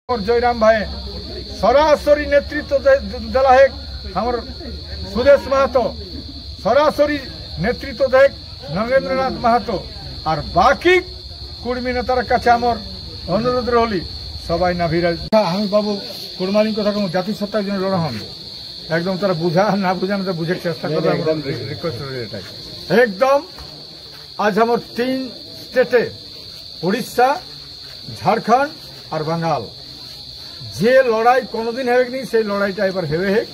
और जयराम भाई सरासरी नेतृत्व दिला है हमर सुदेश महतो सरासरी नेतृत्व दे नगेंद्रनाथ महतो और बाकी कुर्मी नेतार काছে আমার অনুরোধ রইলি সবাই নাভিরাজ আমি বাবু কুরমালির কথা কম জাতিসত্তার জন্য লড়া হন একদম তারা বুঝা না বুঝানো তো বুঝার চেষ্টা করবে একদম রিকোয়েস্ট এটাই একদম আজ আমার 3 স্টেটে উড়িষ্যা ঝাড়খণ্ড আর বাঙ্গাল যে লড়াই কোনদিন হেবেনি সেই লড়াইটা এবার হেবে হেক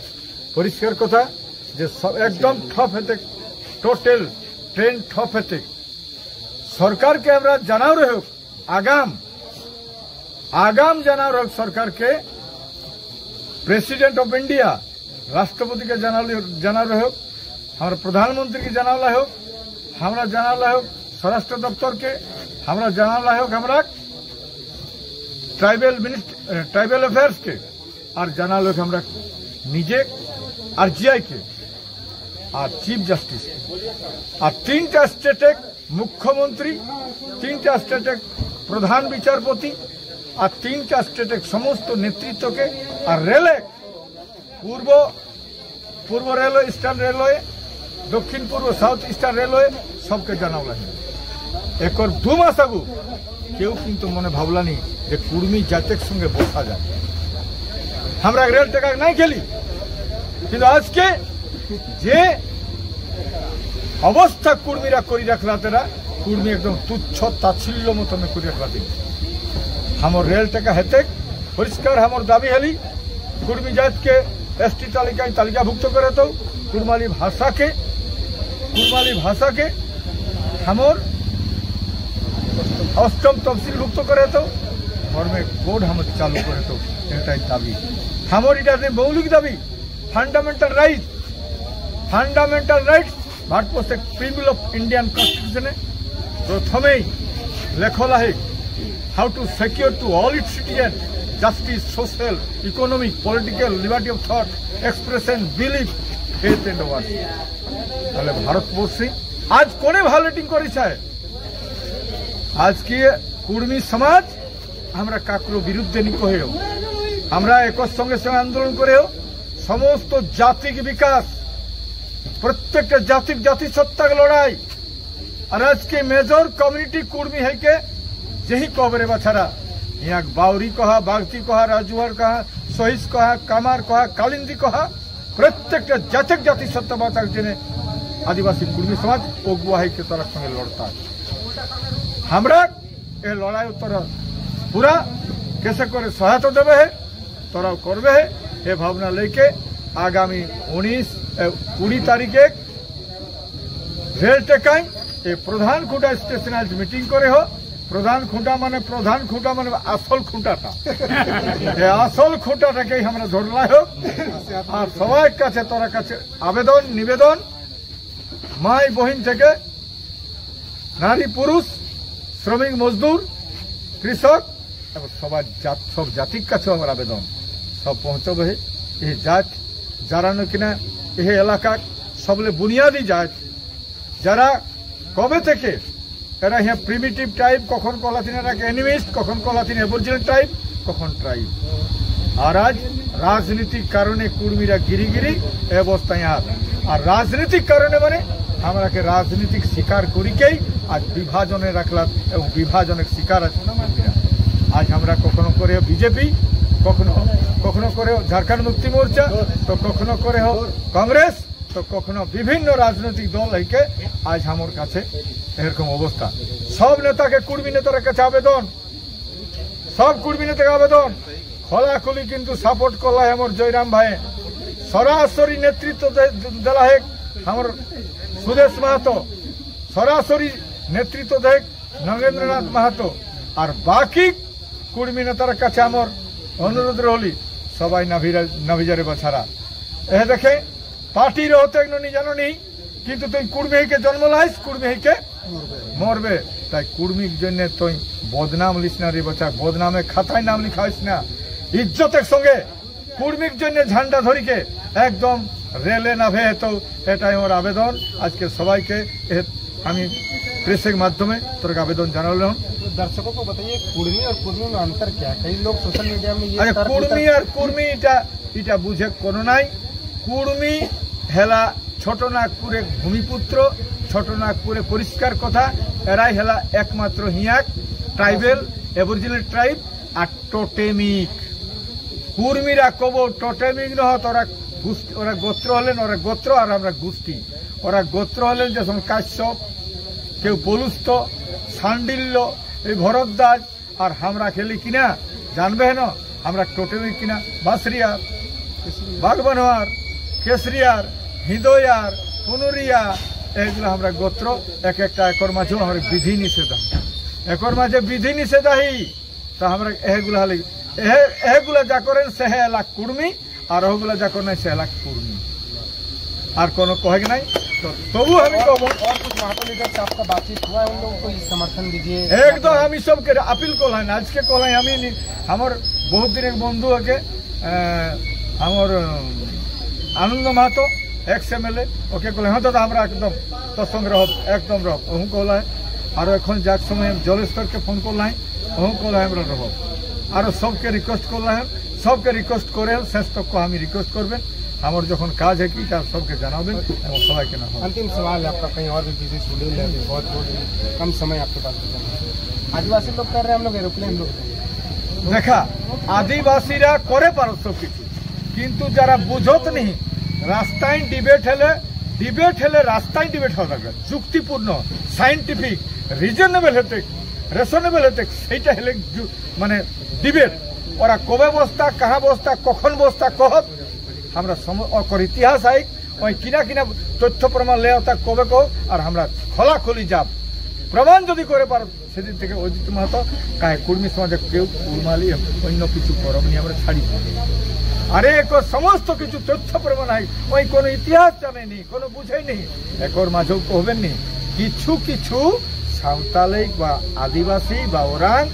পরিষ্কার কথা যে একদম ঠপ হেতে টোটাল ট্রেন ঠপ হেতে सरकार के हमरा जनाव रहे आगाम जनाव रहे सरकार के प्रेसिडेंट ऑफ इंडिया राष्ट्रपति के जनाव रहे हमारा प्रधानमंत्री के जनाव रहे हमरा जनाव रहे स्वराष्ट्र दफ्तर के हमरा जनाव रहे हमरा ट्राइबल अफेयर्स के और जनाव रहे हमरा निजे और जीआई के और चीफ जस्टिस और 3टा स्टेटे मुख्यमंत्री 3टा स्टेटे प्रधान विचारपति और 3टा स्टेटे समस्त नेतृत्व के और रेलवे पूर्व रेलवे ईस्टार्न रेलवे दक्षिण पूर्व साउथ ईस्टार्न रेलवे सबके जाना एक 2 मास आगु क्यों किन्तु मने भावलानी जे कुर्मी जातेर संगे बसा जाए हमरा रेल टेका नहीं खेली किन्तु आज के जे अवस्था कुर्मीरा करी रखला तेरा कुर्मी एकदम तुच्छ ताच्छिल्य मतन करी रखला दिन हमर रेल टेका हेते परिष्कार हमर दाबी हेली कुर्मी जात के एसटी तालिकाभुक्त करे तो कुर्माली भाषा के हमर अष्टम तफसिलभुक्त करे तो और में कोड हम चालू करे तो एटाई दाबी हमर इटा मौलिक दाबी फांडामेंटल राइट्स भारतवर्ष एक प्रिमिल ऑफ इंडियन कॉन्स्टिट्यूशन प्रथम लेखला है how to secure to all its citizen justice social economic political liberty of thought expression belief faith and worship Bharatvarsh आज कोने भायोलेटिंग कर आज की कुर्मी समाज हमरा काकरो विरुद्धे नहीं कहे हमरा एक संगे संगे आंदोलन करे समस्त जातिक विकास प्रत्येक जातिसत्ताक लड़ाई और आज के मेजर कम्युनिटी कुर्मी है के यही कबरे बाछारा यहाँ बाउरी कहा बागती कहा राजुहार कहा सहिस कहा कामार कहा कालिंदी कहा प्रत्येक जातिसत्ता बाता जेने आदिवासी कुर्मी समाज अगुआ के तरह संगे लड़ता है हमरा ये लड़ाई तोरा पूरा कैसे करे सहायता देवे है तोरा करबे है ये भावना लेके आगामी 20 तारीखे रेल टेकाई ये प्रधान खुंटा स्टेशन आज मीटिंग करे हो प्रधान खुंटा माने आसल खुंटाटा ये आसल खुंटाटा के हमरा धरला हो और सबाई काछे तोरा काछे आवेदन निवेदन माई बहिन थेके नारी पुरुष श्रमिक मजदूर कृषक सब जातिर काछे आमार आवेदन सब पहुंचबे ये जात যারা কিনা এই এলাকা সবলে বুনিয়াদি জাত যারা কবে থেকে এরা হ্যাঁ প্রিমিটিভ টাইপ কখন কলাতিন এরাকে এনিমিস্ট কখন কলাতিন অ্যাবরিজিনাল টাইপ কখন ট্রাইব আর আজ রাজনীতিক কারণে কুর্মীরা গিরিগিরি এই অবস্থায় আর রাজনীতিক কারণে মানে আমরাকে রাজনীতিক শিকার করিকেই আজ বিভাজনে রাখলা এবং বিভাজনের শিকার আছে কুর্মীরা আজ আমরা কখনো করে বিজেপি कखनो करे झारखंड मुक्ति मोर्चा तो कखनो करे हो कांग्रेस तो कखनो विभिन्न राजनीतिक दल है आज हमारे काছে এরকম অবস্থা सब नेता के कुर्मी नेतार काছে आवेदन सब कुर्मी नेता आवेदन খোলাখুলি কিন্তু সাপোর্ট করলা আমার জয়রাম ভাই সরাসরি নেতৃত্ব দিলা है আমার সুদেশ মাহাতো সরাসরি নেতৃত্ব দে নগেন্দ্রনাথ মাহাতো আর বাকি কুর্মী নেতার কাছে আমার অনুরোধ রইলি সবাই নাভিজারে বাছারা এ দেখে পার্টির হতে একনি জানো নি কিন্তু তুই কুর্মীকে জন্ম লাইস কুর্মীকে মরবে তাই কুর্মীর জন্য তুই বদনাম লিস না রে বাছা বদনামে খাতায় নাম লিখাইস না ইজ্জতের সঙ্গে কুর্মীর জন্য ঝান্ডা ধরিকে একদম রেলে নাভে তো এটাই আমার আবেদন আজকে সবাইকে আমি प्रेस के माध्यम तोर आवेदन जाना। दर्शकों को बताइए कुर्मी और कुर्मी में अंतर क्या है? कई लोग सोशल मीडिया में अरे कुर्मी और कुर्मी इटा बुझे कोनो नाई। कुर्मी हेला छोट नागपुर भूमिपुत्र, छोट नागपुर परिष्कार कथा एराई हेला एकमात्र हियाक ट्राइबल एबरिजिनल ट्राइब और टोटेमिक। कुर्मीरा कब टोटेमिक नरा गोत्र हलेन ओरा गोत्र और आमरा गोष्ठी। ओरा गोत्र हलेन जेमन काश्यप, केउ पलुस्त, सांडिल्य, भरद्वाज और हमरा खेली किना जानबे न हमरा टोटेमिक किना बासरिया, बागबनवार, केसरियार, हिंदोयार, पुनुरिया एगुला हमरा गोत्र। एक एकर माझे हमरा विधि निषेध, एकर माझे विधि निषेध ही तो हमरा एगुला एगुला जा करें से हेला कुर्मी और ओगुला जा करना से हेला कुर्मी और कोनो कहे नहीं। तो तबु हम कहबो और कुछ महातो लीडर से आपका बातचीत हुआ है? उन लोगों को समर्थन दीजिए एकदम। हम सब के अपील कल आज के कल हमें हमर बहुत दिन एक बंधु के हमर आनंद महातो एक्स MLA ओके कल हाँ दादा हमरा एकदम तो संग रह एकदम रह कहूँ कहला है। और एखन जाक समय जलेश्वर के फोन करला है कहूँ कहला हमरा रह और सबके रिक्वेस्ट करला है। सबके रिक्वेस्ट करे शेष तक को हम रिक्वेस्ट करबें हमार जखन काज है कि सबके जनाबें सबाई के ना। अंतिम सवाल आपका, कहीं और भी बिजी शेड्यूल है, बहुत कम समय आपके पास। आदिवासी लोग कर रहे हैं, हम लोग एरोप्लेन लोग देखा आदिवासीरा करे पार सब किछु किंतु जरा बुझत नहीं रास्ताय डिबेट हेले रास्ताय डिबेट हवा दरकार जुक्तिपूर्ण साइंटिफिक रिजनेबल हेते रेसनेबल हेते सेटा हेले माने डिबेट ओरा कबे बस्ता कहाँ बस्ता कखन बस्ता कहत हमरा समर इतिहास आई ओई किना किना तथ्य प्रमाण ले आता कबे कह और हमरा खोला खोली जाब प्रमाण जदि करे पार সেদিন থেকে অজিত মাহাতো কায় কুর্মী সমাজে কেউ উলমালি অন্য কিছু করব নি আমরা ছাড়ি আরে এক সমস্ত কিছু তথ্য প্রমাণ আই ওই কোন ইতিহাস জানে নি কোন বুঝাই নি একর মাঝেও কহবেন নি কিছু কিছু সাঁওতালিক বা আদিবাসী বা ওরাং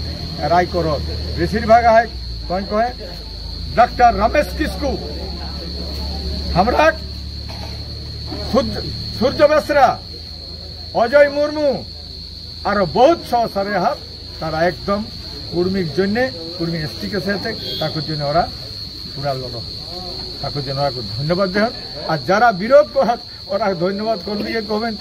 রাই করো বেশিরভাগ হয় কোন কয় ডক্টর রমেশ কিসকু हमरा सूर्य बेसरा अजय मुर्मू और बहुत सारे हाथ तारा एकदम कुर्मीर जन्य कुर्मी एसटी के साथे पूरा लड़ धन्यवाद देहन और जरा विरोध कर धन्यवाद कर्मी कहबें।